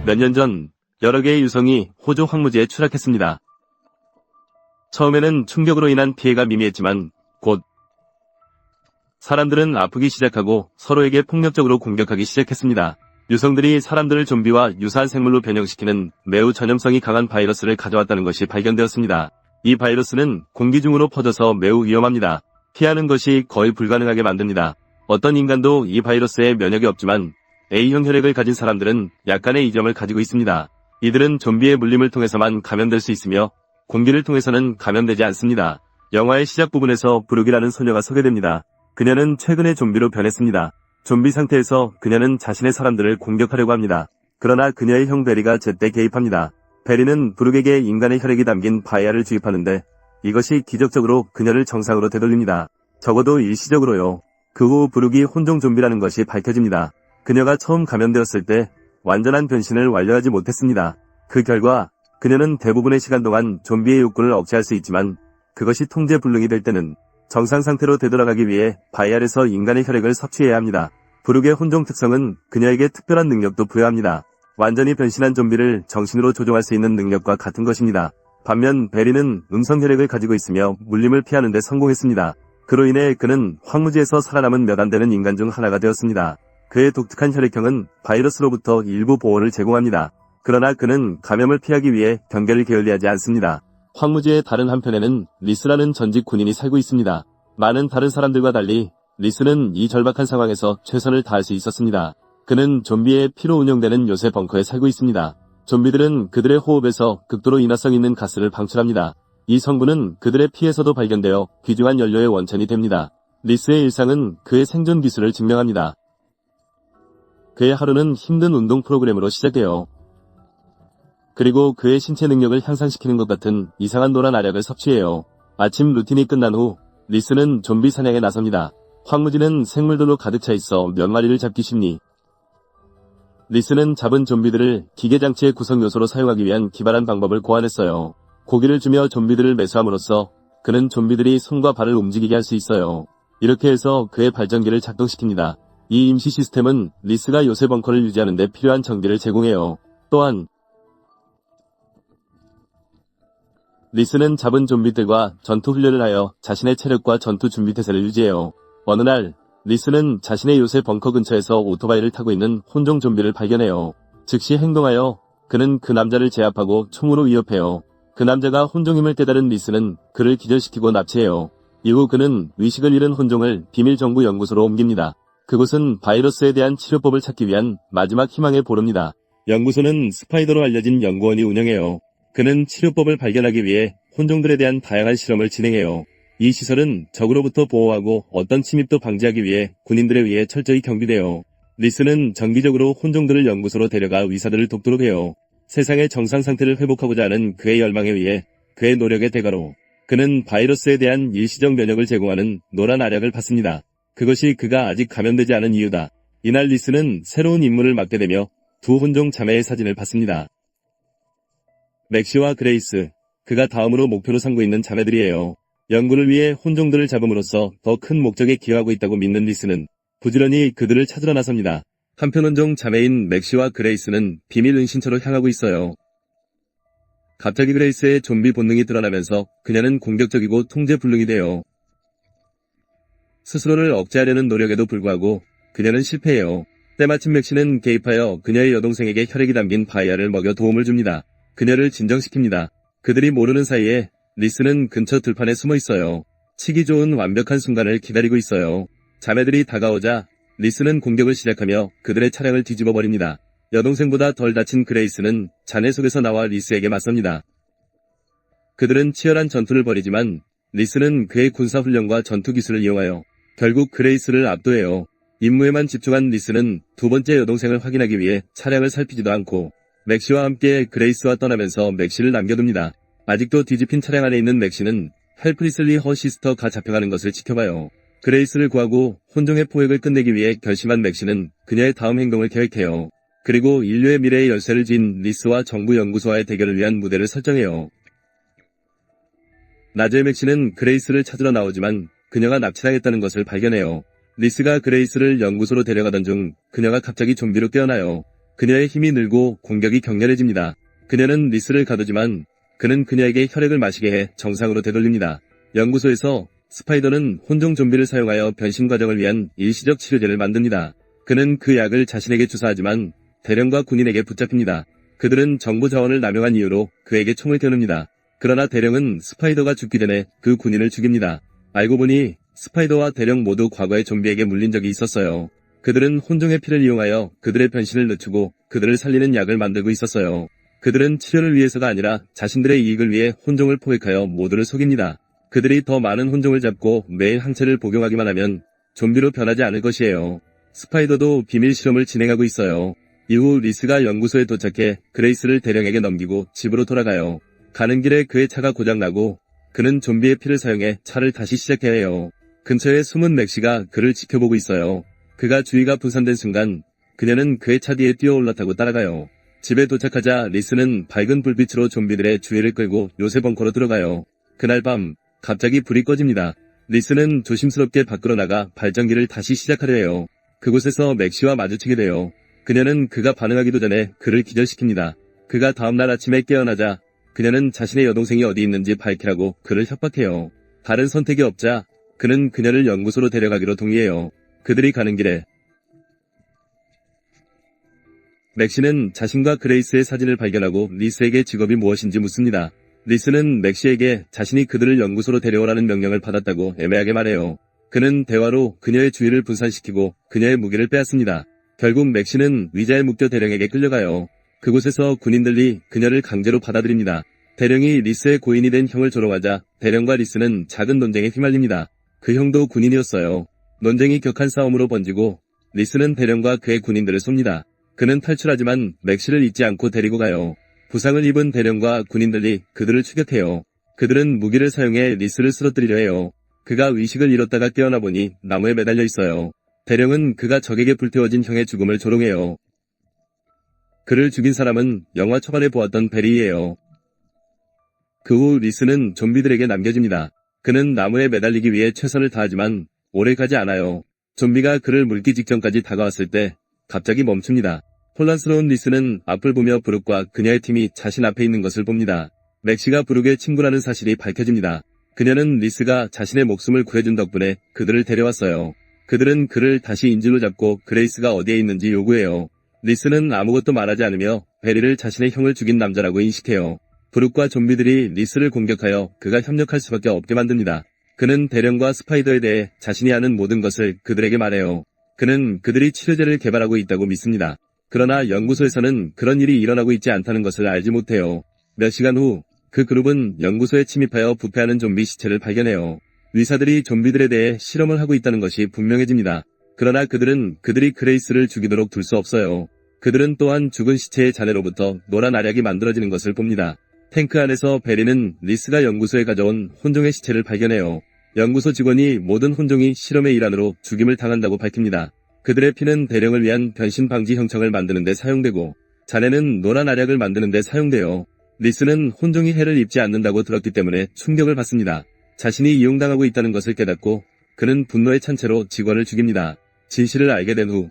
몇 년 전 여러 개의 유성이 호주 황무지에 추락했습니다. 처음에는 충격으로 인한 피해가 미미했지만 곧 사람들은 아프기 시작하고 서로에게 폭력적으로 공격하기 시작했습니다. 유성들이 사람들을 좀비와 유사한 생물로 변형시키는 매우 전염성이 강한 바이러스를 가져왔다는 것이 발견되었습니다. 이 바이러스는 공기 중으로 퍼져서 매우 위험합니다. 피하는 것이 거의 불가능하게 만듭니다. 어떤 인간도 이 바이러스에 면역이 없지만 A형 혈액을 가진 사람들은 약간의 이 점을 가지고 있습니다. 이들은 좀비의 물림을 통해서만 감염될 수 있으며 공기를 통해서는 감염되지 않습니다. 영화의 시작 부분에서 브룩이라는 소녀가 소개됩니다. 그녀는 최근에 좀비로 변했습니다. 좀비 상태에서 그녀는 자신의 사람들을 공격하려고 합니다. 그러나 그녀의 형 베리가 제때 개입합니다. 베리는 브룩에게 인간의 혈액이 담긴 바이아를 주입하는데 이것이 기적적으로 그녀를 정상으로 되돌립니다. 적어도 일시적으로요. 그 후 브룩이 혼종 좀비라는 것이 밝혀집니다. 그녀가 처음 감염되었을 때 완전한 변신을 완료하지 못했습니다. 그 결과 그녀는 대부분의 시간 동안 좀비의 욕구를 억제할 수 있지만 그것이 통제 불능이 될 때는 정상 상태로 되돌아가기 위해 바이알에서 인간의 혈액을 섭취해야 합니다. 브룩의 혼종 특성은 그녀에게 특별한 능력도 부여합니다. 완전히 변신한 좀비를 정신으로 조종할 수 있는 능력과 같은 것입니다. 반면 베리는 음성 혈액을 가지고 있으며 물림을 피하는 데 성공했습니다. 그로 인해 그는 황무지에서 살아남은 몇 안 되는 인간 중 하나가 되었습니다. 그의 독특한 혈액형은 바이러스로부터 일부 보호를 제공합니다. 그러나 그는 감염을 피하기 위해 경계를 게을리하지 않습니다. 황무지의 다른 한편에는 리스라는 전직 군인이 살고 있습니다. 많은 다른 사람들과 달리 리스는 이 절박한 상황에서 최선을 다할 수 있었습니다. 그는 좀비의 피로 운영되는 요새 벙커에 살고 있습니다. 좀비들은 그들의 호흡에서 극도로 인화성 있는 가스를 방출합니다. 이 성분은 그들의 피에서도 발견되어 귀중한 연료의 원천이 됩니다. 리스의 일상은 그의 생존 기술을 증명합니다. 그의 하루는 힘든 운동 프로그램으로 시작돼요. 그리고 그의 신체 능력을 향상시키는 것 같은 이상한 노란 알약을 섭취해요. 아침 루틴이 끝난 후 리스는 좀비 사냥에 나섭니다. 황무지는 생물들로 가득 차 있어 몇 마리를 잡기 쉽니? 리스는 잡은 좀비들을 기계장치의 구성 요소로 사용하기 위한 기발한 방법을 고안했어요. 고기를 주며 좀비들을 매수함으로써 그는 좀비들이 손과 발을 움직이게 할 수 있어요. 이렇게 해서 그의 발전기를 작동시킵니다. 이 임시 시스템은 리스가 요새 벙커를 유지하는 데 필요한 전기를 제공해요. 또한 리스는 잡은 좀비들과 전투 훈련을 하여 자신의 체력과 전투 준비 태세를 유지해요. 어느 날 리스는 자신의 요새 벙커 근처에서 오토바이를 타고 있는 혼종 좀비를 발견해요. 즉시 행동하여 그는 그 남자를 제압하고 총으로 위협해요. 그 남자가 혼종임을 깨달은 리스는 그를 기절시키고 납치해요. 이후 그는 의식을 잃은 혼종을 비밀 정부 연구소로 옮깁니다. 그곳은 바이러스에 대한 치료법을 찾기 위한 마지막 희망의 보루입니다. 연구소는 스파이더로 알려진 연구원이 운영해요. 그는 치료법을 발견하기 위해 혼종들에 대한 다양한 실험을 진행해요. 이 시설은 적으로부터 보호하고 어떤 침입도 방지하기 위해 군인들에 의해 철저히 경비돼요. 리스는 정기적으로 혼종들을 연구소로 데려가 의사들을 돕도록 해요. 세상의 정상 상태를 회복하고자 하는 그의 열망에 의해 그의 노력의 대가로 그는 바이러스에 대한 일시적 면역을 제공하는 노란 알약을 받습니다. 그것이 그가 아직 감염되지 않은 이유다. 이날 리스는 새로운 임무를 맡게 되며 두 혼종 자매의 사진을 받습니다. 맥시와 그레이스, 그가 다음으로 목표로 삼고 있는 자매들이에요. 연구를 위해 혼종들을 잡음으로써 더 큰 목적에 기여하고 있다고 믿는 리스는 부지런히 그들을 찾으러 나섭니다. 한편 혼종 자매인 맥시와 그레이스는 비밀 은신처로 향하고 있어요. 갑자기 그레이스의 좀비 본능이 드러나면서 그녀는 공격적이고 통제 불능이 돼요. 스스로를 억제하려는 노력에도 불구하고 그녀는 실패해요. 때마침 맥시는 개입하여 그녀의 여동생에게 혈액이 담긴 바이아를 먹여 도움을 줍니다. 그녀를 진정시킵니다. 그들이 모르는 사이에 리스는 근처 들판에 숨어 있어요. 치기 좋은 완벽한 순간을 기다리고 있어요. 자매들이 다가오자 리스는 공격을 시작하며 그들의 차량을 뒤집어 버립니다. 여동생보다 덜 다친 그레이스는 잔해 속에서 나와 리스에게 맞섭니다. 그들은 치열한 전투를 벌이지만 리스는 그의 군사훈련과 전투 기술을 이용하여 결국 그레이스를 압도해요. 임무에만 집중한 리스는 두 번째 여동생을 확인하기 위해 차량을 살피지도 않고 맥시와 함께 그레이스와 떠나면서 맥시를 남겨둡니다. 아직도 뒤집힌 차량 안에 있는 맥시는 헬프리슬리 허 시스터가 잡혀가는 것을 지켜봐요. 그레이스를 구하고 혼종의 포획을 끝내기 위해 결심한 맥시는 그녀의 다음 행동을 계획해요. 그리고 인류의 미래의 열쇠를 쥔 리스와 정부 연구소와의 대결을 위한 무대를 설정해요. 낮에 맥시는 그레이스를 찾으러 나오지만 그녀가 납치당했다는 것을 발견해요. 리스가 그레이스를 연구소로 데려가던 중 그녀가 갑자기 좀비로 깨어나요. 그녀의 힘이 늘고 공격이 격렬해집니다. 그녀는 리스를 가두지만 그는 그녀에게 혈액을 마시게 해 정상으로 되돌립니다. 연구소에서 스파이더는 혼종 좀비를 사용하여 변신 과정을 위한 일시적 치료제를 만듭니다. 그는 그 약을 자신에게 주사하지만 대령과 군인에게 붙잡힙니다. 그들은 정부 자원을 남용한 이유로 그에게 총을 겨눕니다. 그러나 대령은 스파이더가 죽기 전에 그 군인을 죽입니다. 알고 보니 스파이더와 대령 모두 과거에 좀비에게 물린 적이 있었어요. 그들은 혼종의 피를 이용하여 그들의 변신을 늦추고 그들을 살리는 약을 만들고 있었어요. 그들은 치료를 위해서가 아니라 자신들의 이익을 위해 혼종을 포획하여 모두를 속입니다. 그들이 더 많은 혼종을 잡고 매일 항체를 복용하기만 하면 좀비로 변하지 않을 것이에요. 스파이더도 비밀 실험을 진행하고 있어요. 이후 리스가 연구소에 도착해 그레이스를 대령에게 넘기고 집으로 돌아가요. 가는 길에 그의 차가 고장나고 그는 좀비의 피를 사용해 차를 다시 시작해야 해요. 근처에 숨은 맥시가 그를 지켜보고 있어요. 그가 주의가 분산된 순간 그녀는 그의 차 뒤에 뛰어 올라타고 따라가요. 집에 도착하자 리스는 밝은 불빛으로 좀비들의 주의를 끌고 요새 벙커로 들어가요. 그날 밤 갑자기 불이 꺼집니다. 리스는 조심스럽게 밖으로 나가 발전기를 다시 시작하려 해요. 그곳에서 맥시와 마주치게 돼요. 그녀는 그가 반응하기도 전에 그를 기절시킵니다. 그가 다음날 아침에 깨어나자 그녀는 자신의 여동생이 어디 있는지 밝히라고 그를 협박해요. 다른 선택이 없자 그는 그녀를 연구소로 데려가기로 동의해요. 그들이 가는 길에 맥시는 자신과 그레이스의 사진을 발견하고 리스에게 직업이 무엇인지 묻습니다. 리스는 맥시에게 자신이 그들을 연구소로 데려오라는 명령을 받았다고 애매하게 말해요. 그는 대화로 그녀의 주의를 분산시키고 그녀의 무기를 빼앗습니다. 결국 맥시는 위자에 묶여 대령에게 끌려가요. 그곳에서 군인들이 그녀를 강제로 받아들입니다. 대령이 리스의 고인이 된 형을 조롱하자 대령과 리스는 작은 논쟁에 휘말립니다. 그 형도 군인이었어요. 논쟁이 격한 싸움으로 번지고 리스는 대령과 그의 군인들을 쏩니다. 그는 탈출하지만 맥시를 잊지 않고 데리고 가요. 부상을 입은 대령과 군인들이 그들을 추격해요. 그들은 무기를 사용해 리스를 쓰러뜨리려 해요. 그가 의식을 잃었다가 깨어나 보니 나무에 매달려 있어요. 대령은 그가 적에게 불태워진 형의 죽음을 조롱해요. 그를 죽인 사람은 영화 초반에 보았던 베리예요. 그 후 리스는 좀비들에게 남겨집니다. 그는 나무에 매달리기 위해 최선을 다하지만 오래 가지 않아요. 좀비가 그를 물기 직전까지 다가왔을 때 갑자기 멈춥니다. 혼란스러운 리스는 앞을 보며 브룩과 그녀의 팀이 자신 앞에 있는 것을 봅니다. 맥시가 브룩의 친구라는 사실이 밝혀집니다. 그녀는 리스가 자신의 목숨을 구해준 덕분에 그들을 데려왔어요. 그들은 그를 다시 인질로 잡고 그레이스가 어디에 있는지 요구해요. 리스는 아무것도 말하지 않으며 베리를 자신의 형을 죽인 남자라고 인식해요. 브룩과 좀비들이 리스를 공격하여 그가 협력할 수밖에 없게 만듭니다. 그는 대령과 스파이더에 대해 자신이 아는 모든 것을 그들에게 말해요. 그는 그들이 치료제를 개발하고 있다고 믿습니다. 그러나 연구소에서는 그런 일이 일어나고 있지 않다는 것을 알지 못해요. 몇 시간 후 그 그룹은 연구소에 침입하여 부패하는 좀비 시체를 발견해요. 의사들이 좀비들에 대해 실험을 하고 있다는 것이 분명해집니다. 그러나 그들은 그들이 그레이스를 죽이도록 둘 수 없어요. 그들은 또한 죽은 시체의 잔해로부터 노란 알약이 만들어지는 것을 봅니다. 탱크 안에서 베리는 리스가 연구소에 가져온 혼종의 시체를 발견해요. 연구소 직원이 모든 혼종이 실험의 일환으로 죽임을 당한다고 밝힙니다. 그들의 피는 대령을 위한 변신 방지 형청을 만드는 데 사용되고 잔해는 노란 알약을 만드는 데 사용돼요. 리스는 혼종이 해를 입지 않는다고 들었기 때문에 충격을 받습니다. 자신이 이용당하고 있다는 것을 깨닫고 그는 분노에 찬 채로 직원을 죽입니다. 진실을 알게 된 후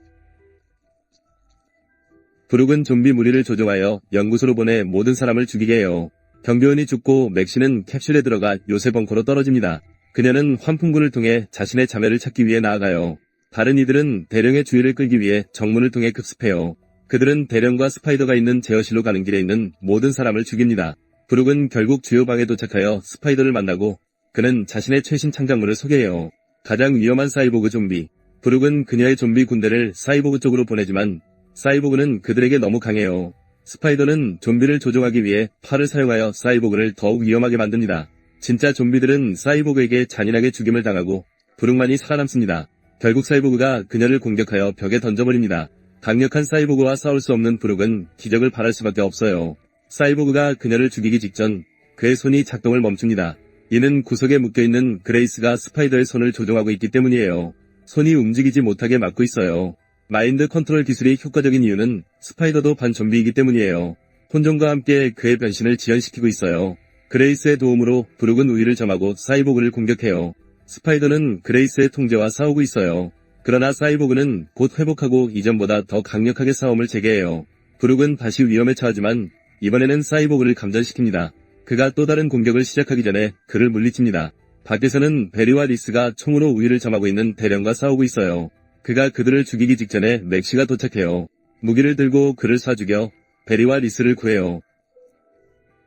브룩은 좀비 무리를 조종하여 연구소로 보내 모든 사람을 죽이게 해요. 경비원이 죽고 맥시는 캡슐에 들어가 요새 벙커로 떨어집니다. 그녀는 환풍구를 통해 자신의 자매를 찾기 위해 나아가요. 다른 이들은 대령의 주의를 끌기 위해 정문을 통해 급습해요. 그들은 대령과 스파이더가 있는 제어실로 가는 길에 있는 모든 사람을 죽입니다. 브룩은 결국 주요 방에 도착하여 스파이더를 만나고 그는 자신의 최신 창작물을 소개해요. 가장 위험한 사이보그 좀비. 브룩은 그녀의 좀비 군대를 사이보그 쪽으로 보내지만 사이보그는 그들에게 너무 강해요. 스파이더는 좀비를 조종하기 위해 팔을 사용하여 사이보그를 더욱 위험하게 만듭니다. 진짜 좀비들은 사이보그에게 잔인하게 죽임을 당하고 브룩만이 살아남습니다. 결국 사이보그가 그녀를 공격하여 벽에 던져버립니다. 강력한 사이보그와 싸울 수 없는 브룩은 기적을 바랄 수밖에 없어요. 사이보그가 그녀를 죽이기 직전 그의 손이 작동을 멈춥니다. 이는 구석에 묶여있는 그레이스가 스파이더의 손을 조종하고 있기 때문이에요. 손이 움직이지 못하게 막고 있어요. 마인드 컨트롤 기술이 효과적인 이유는 스파이더도 반좀비이기 때문이에요. 혼종과 함께 그의 변신을 지연시키고 있어요. 그레이스의 도움으로 브룩은 우위를 점하고 사이보그를 공격해요. 스파이더는 그레이스의 통제와 싸우고 있어요. 그러나 사이보그는 곧 회복하고 이전보다 더 강력하게 싸움을 재개해요. 브룩은 다시 위험에 처하지만 이번에는 사이보그를 감전시킵니다. 그가 또 다른 공격을 시작하기 전에 그를 물리칩니다. 밖에서는 베리와 리스가 총으로 우위를 점하고 있는 대령과 싸우고 있어요. 그가 그들을 죽이기 직전에 맥시가 도착해요. 무기를 들고 그를 쏴 죽여 베리와 리스를 구해요.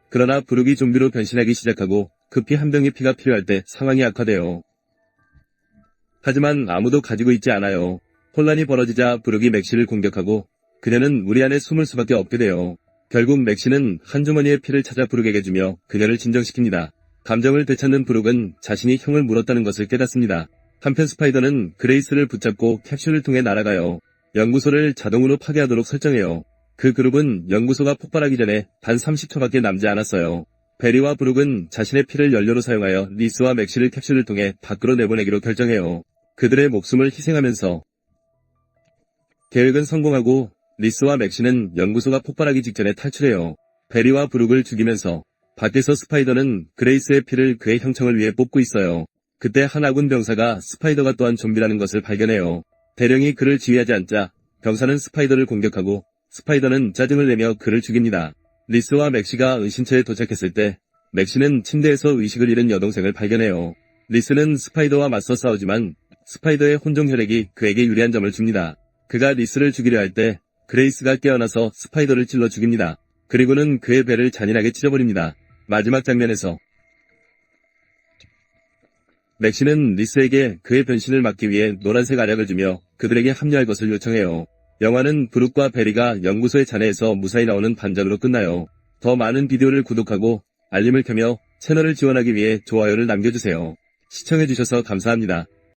그러나 브룩이 좀비로 변신하기 시작하고 급히 한 병의 피가 필요할 때 상황이 악화돼요. 하지만 아무도 가지고 있지 않아요. 혼란이 벌어지자 브룩이 맥시를 공격하고 그녀는 우리 안에 숨을 수밖에 없게 돼요. 결국 맥시는 한 주머니의 피를 찾아 브룩에게 주며 그녀를 진정시킵니다. 감정을 되찾는 브룩은 자신이 형을 물었다는 것을 깨닫습니다. 한편 스파이더는 그레이스를 붙잡고 캡슐을 통해 날아가요. 연구소를 자동으로 파괴하도록 설정해요. 그 그룹은 연구소가 폭발하기 전에 단 30초밖에 남지 않았어요. 베리와 브룩은 자신의 피를 연료로 사용하여 리스와 맥시를 캡슐을 통해 밖으로 내보내기로 결정해요. 그들의 목숨을 희생하면서 계획은 성공하고 리스와 맥시는 연구소가 폭발하기 직전에 탈출해요. 베리와 브룩을 죽이면서 밖에서 스파이더는 그레이스의 피를 그의 형청을 위해 뽑고 있어요. 그때 한 아군 병사가 스파이더가 또한 좀비라는 것을 발견해요. 대령이 그를 지휘하지 않자 병사는 스파이더를 공격하고 스파이더는 짜증을 내며 그를 죽입니다. 리스와 맥시가 은신처에 도착했을 때 맥시는 침대에서 의식을 잃은 여동생을 발견해요. 리스는 스파이더와 맞서 싸우지만 스파이더의 혼종 혈액이 그에게 유리한 점을 줍니다. 그가 리스를 죽이려 할 때 그레이스가 깨어나서 스파이더를 찔러 죽입니다. 그리고는 그의 배를 잔인하게 찢어버립니다. 마지막 장면에서 맥시는 리스에게 그의 변신을 막기 위해 노란색 알약을 주며 그들에게 합류할 것을 요청해요. 영화는 브룩과 베리가 연구소의 잔해에서 무사히 나오는 반전으로 끝나요. 더 많은 비디오를 구독하고 알림을 켜며 채널을 지원하기 위해 좋아요를 남겨주세요. 시청해주셔서 감사합니다.